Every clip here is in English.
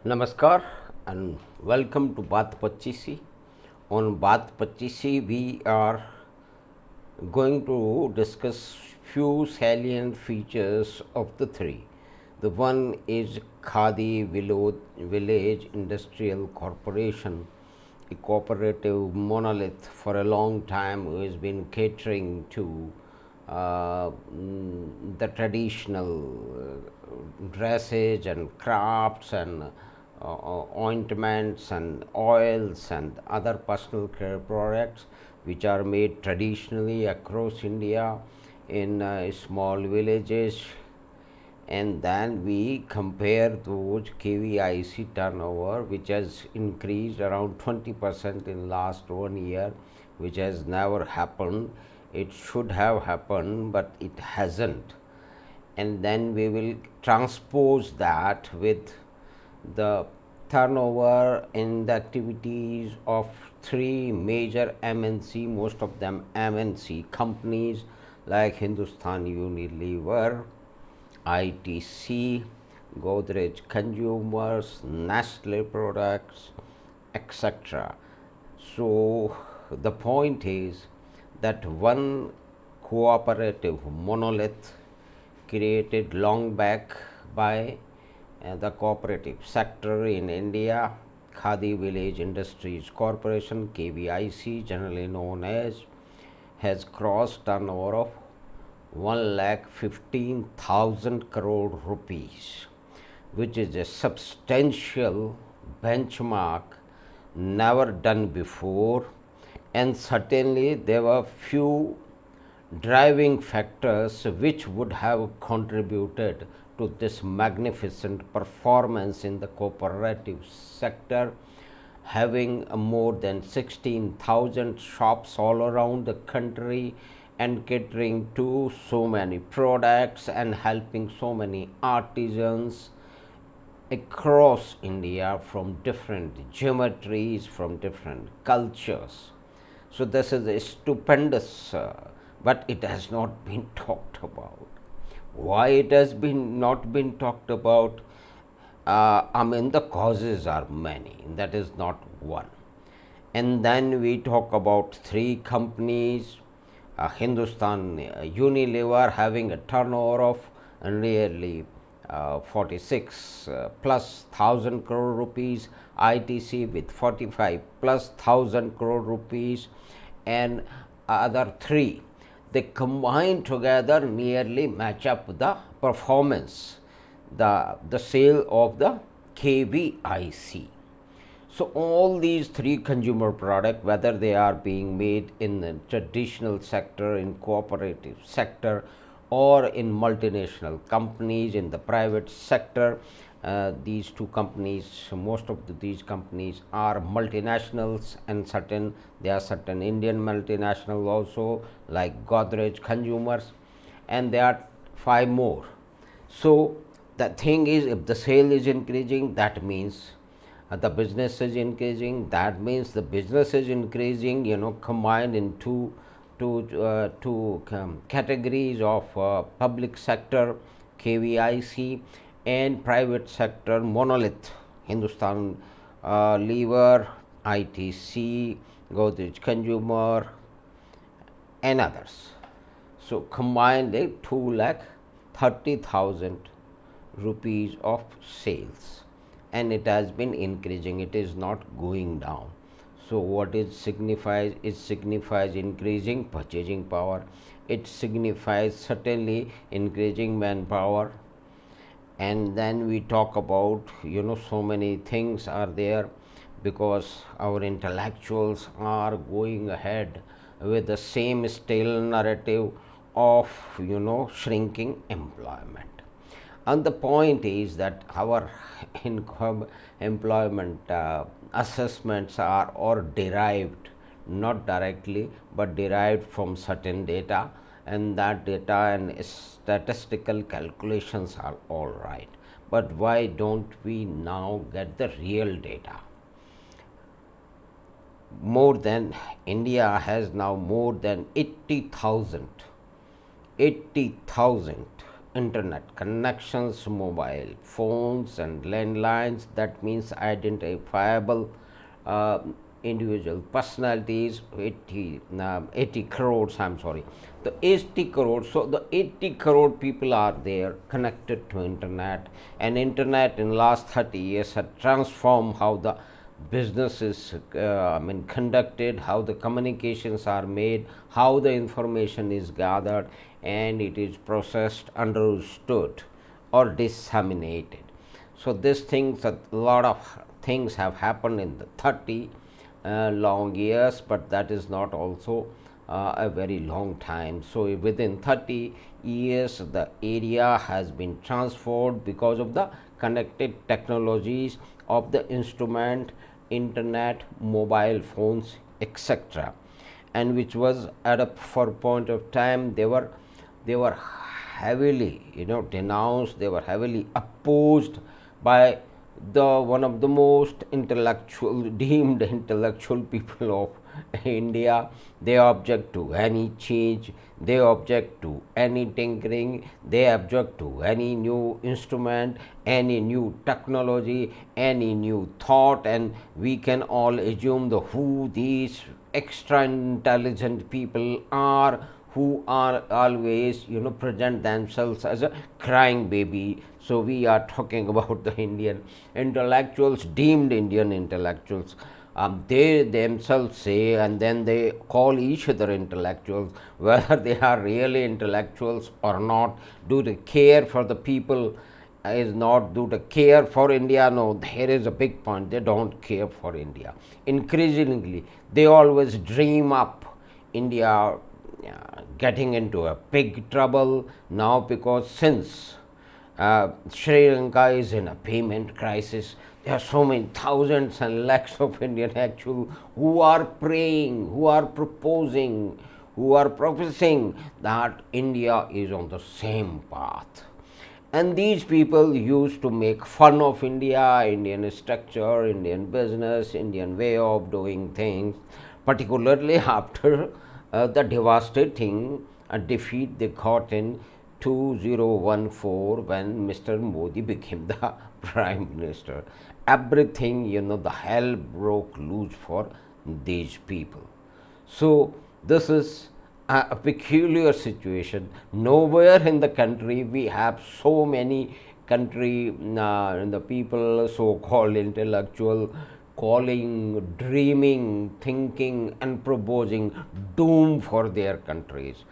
Namaskar and welcome to Baat Pachisi. On Baat Pachisi, we are going to discuss few salient features of the three. The one is Khadi Village Industrial Corporation, a cooperative monolith for a long time who has been catering to the traditional dressage and crafts and ointments and oils and other personal care products which are made traditionally across India in small villages, and then we compare those KVIC turnover which has increased around 20% in last 1 year, which has never happened. It should have happened but it hasn't, and then we will transpose that with the turnover in the activities of three major MNC, most of them MNC companies like Hindustan Unilever, ITC, Godrej Consumers, Nestle Products, etc. So, the point is that one cooperative monolith created long back by the cooperative sector in India, Khadi Village Industries Corporation KVIC, generally known as, has crossed turnover of 1,15,000 crore rupees, which is a substantial benchmark never done before, and certainly there were few driving factors which would have contributed to this magnificent performance in the cooperative sector, having more than 16,000 shops all around the country and catering to so many products and helping so many artisans across India from different geometries, from different cultures. So, this is a stupendous, but it has not been talked about. Why it has been not been talked about? The causes are many. That is not one. And then we talk about three companies. Hindustan Unilever having a turnover of nearly 46 plus thousand crore rupees, ITC with 45 plus thousand crore rupees, and other three, they combine together nearly match up the performance, the sale of the KVIC. So, all these three consumer products, whether they are being made in the traditional sector, in cooperative sector, or in multinational companies in the private sector, these two companies, most of these companies are multinationals, and there are certain Indian multinationals also like Godrej Consumers, and there are five more. So, the thing is, if the sale is increasing, that means the business is increasing. That means the business is increasing, combined in two categories of public sector KVIC and private sector monolith Hindustan Lever, ITC, Godrej Consumer, and others. So, combined 2,30,000 rupees of sales, and it has been increasing, it is not going down. So, what it signifies? It signifies increasing purchasing power, it signifies certainly increasing manpower, and then we talk about so many things are there, because our intellectuals are going ahead with the same stale narrative of shrinking employment. And the point is that our employment assessments are or derived, not directly but derived from certain data, and that data and statistical calculations are all right. But why don't we now get the real data? More than India has now more than 80,000 internet connections, mobile phones and landlines, that means identifiable uh, individual personalities, 80 crores, I'm sorry, the 80 crores. So the 80 crore people are there connected to internet, and internet in last 30 years had transformed how the business is conducted, how the communications are made, how the information is gathered, and it is processed, understood, or disseminated. So these things, a lot of things have happened in the 30 long years, but that is not also a very long time. So within 30 years the area has been transformed because of the connected technologies of the instrument, internet, mobile phones, etc., and which was at a for point of time they were heavily denounced, they were heavily opposed by the one of the most intellectual deemed intellectual people of India. They object to any change, they object to any tinkering, they object to any new instrument, any new technology, any new thought, and we can all assume the who these extra intelligent people are, who are always present themselves as a crying baby. So we are talking about the Indian intellectuals, deemed Indian intellectuals. They themselves say, and then they call each other intellectuals, whether they are really intellectuals or not. Do they care for the people? Is not do they care for India? No, here is a big point. They don't care for India. Increasingly, they always dream up India getting into a big trouble now, because since Sri Lanka is in a payment crisis, there are so many thousands and lakhs of Indian actual who are praying, who are proposing, who are professing that India is on the same path. And these people used to make fun of India, Indian structure, Indian business, Indian way of doing things, particularly after the devastating defeat they got in 2014 when Mr. Modi became the Prime Minister. Everything, the hell broke loose for these people. So this is a peculiar situation. Nowhere in the country we have so many country the people, so-called intellectual, calling, dreaming, thinking, and proposing doom for their countries.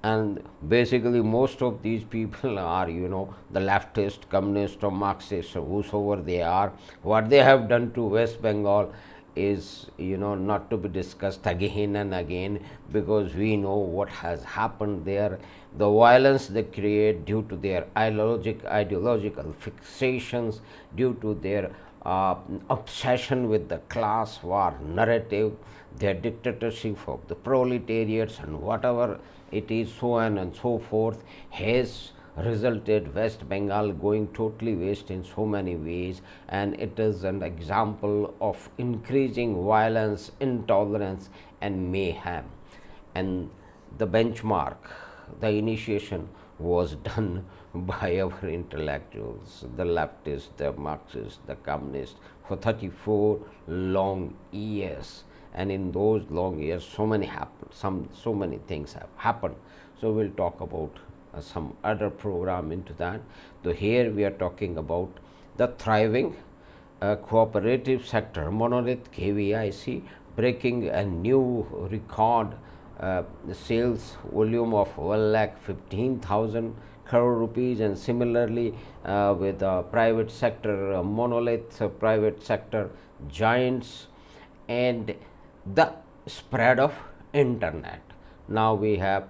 And basically, most of these people are, the leftist, communist, or Marxist, or whosoever they are. What they have done to West Bengal is, not to be discussed again and again, because we know what has happened there. The violence they create due to their ideological fixations, due to their obsession with the class war narrative, their dictatorship of the proletariats, and whatever it is, so on and so forth, has resulted West Bengal going totally waste in so many ways, and it is an example of increasing violence, intolerance, and mayhem. And the benchmark, the initiation was done by our intellectuals, the leftists, the Marxists, the communists, for 34 long years. And in those long years, so many things have happened. So we'll talk about some other program into that. So here we are talking about the thriving cooperative sector, monolith KVIC, breaking a new record sales volume of 1,15,000 crore rupees, and similarly with private sector monolith, private sector giants, and the spread of internet. Now we have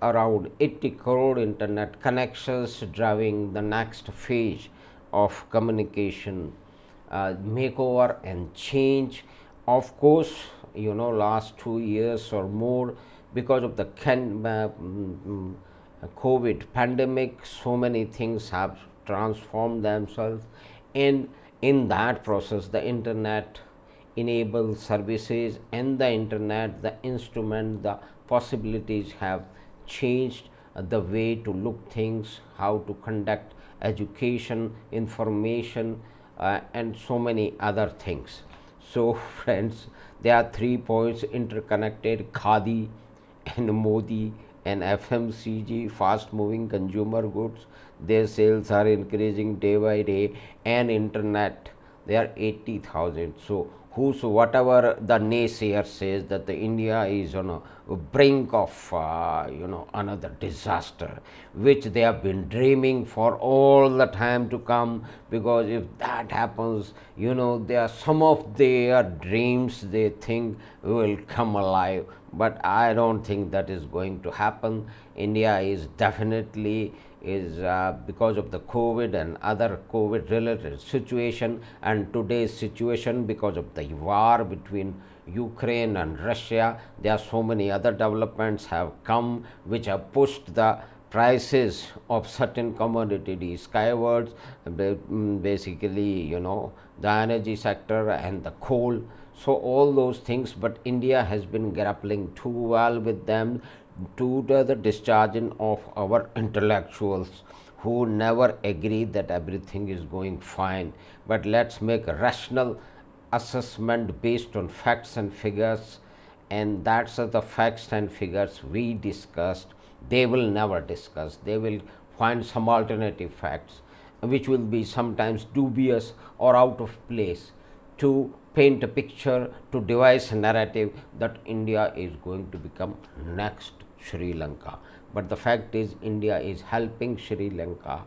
around 80 crore internet connections driving the next phase of communication makeover and change. Of course, last 2 years or more, because of the COVID pandemic, so many things have transformed themselves, and in that process the internet enabled services, and the internet, the instrument, the possibilities have changed the way to look things, how to conduct education, information, and so many other things. So, friends, there are 3 points interconnected: Khadi and Modi and FMCG, fast moving consumer goods. Their sales are increasing day by day, and internet, they are 80,000. So, whatever the naysayer says that the India is on a brink of another disaster, which they have been dreaming for all the time to come, because if that happens, there are some of their dreams they think will come alive, but I don't think that is going to happen. India is definitely is because of the COVID and other COVID related situation, and today's situation because of the war between Ukraine and Russia. There are so many other developments have come which have pushed the prices of certain commodities skywards, basically, the energy sector and the coal. So all those things, but India has been grappling too well with them, to the discharging of our intellectuals who never agree that everything is going fine. But let's make a rational assessment based on facts and figures, and that's the facts and figures we discussed. They will never discuss, they will find some alternative facts which will be sometimes dubious or out of place, to paint a picture, to devise a narrative that India is going to become next Sri Lanka. But the fact is, India is helping Sri Lanka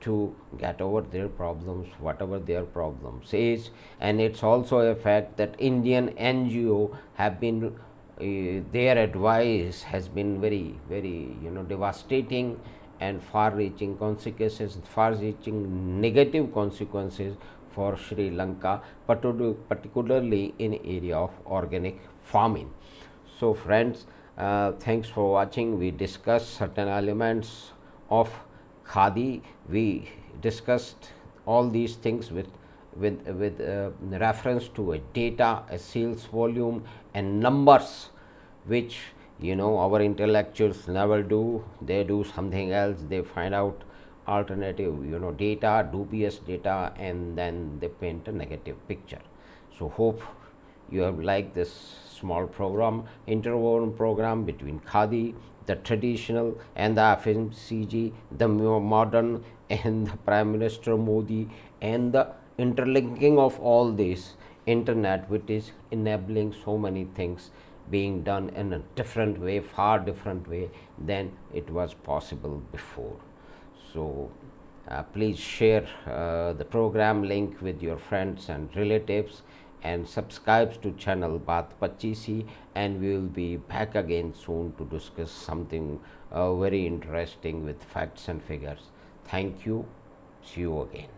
to get over their problems, whatever their problems is. And it's also a fact that Indian NGO have been, their advice has been very, very, devastating and far-reaching consequences, far-reaching negative consequences for Sri Lanka, particularly in area of organic farming. So, friends, thanks for watching. We discussed certain elements of Khadi. We discussed all these things with reference to a data, a sales volume, and numbers, which our intellectuals never do. They do something else. They find out alternative data, dubious data, and then they paint a negative picture. So hope you have liked this small program, interwoven program between Khadi, the traditional, and the FMCG, the more modern, and the Prime Minister Modi, and the interlinking of all this internet, which is enabling so many things being done in a different way, far different way than it was possible before. So please share the program link with your friends and relatives, and subscribe to channel Baat 25, and we will be back again soon to discuss something very interesting with facts and figures. Thank you. See you again.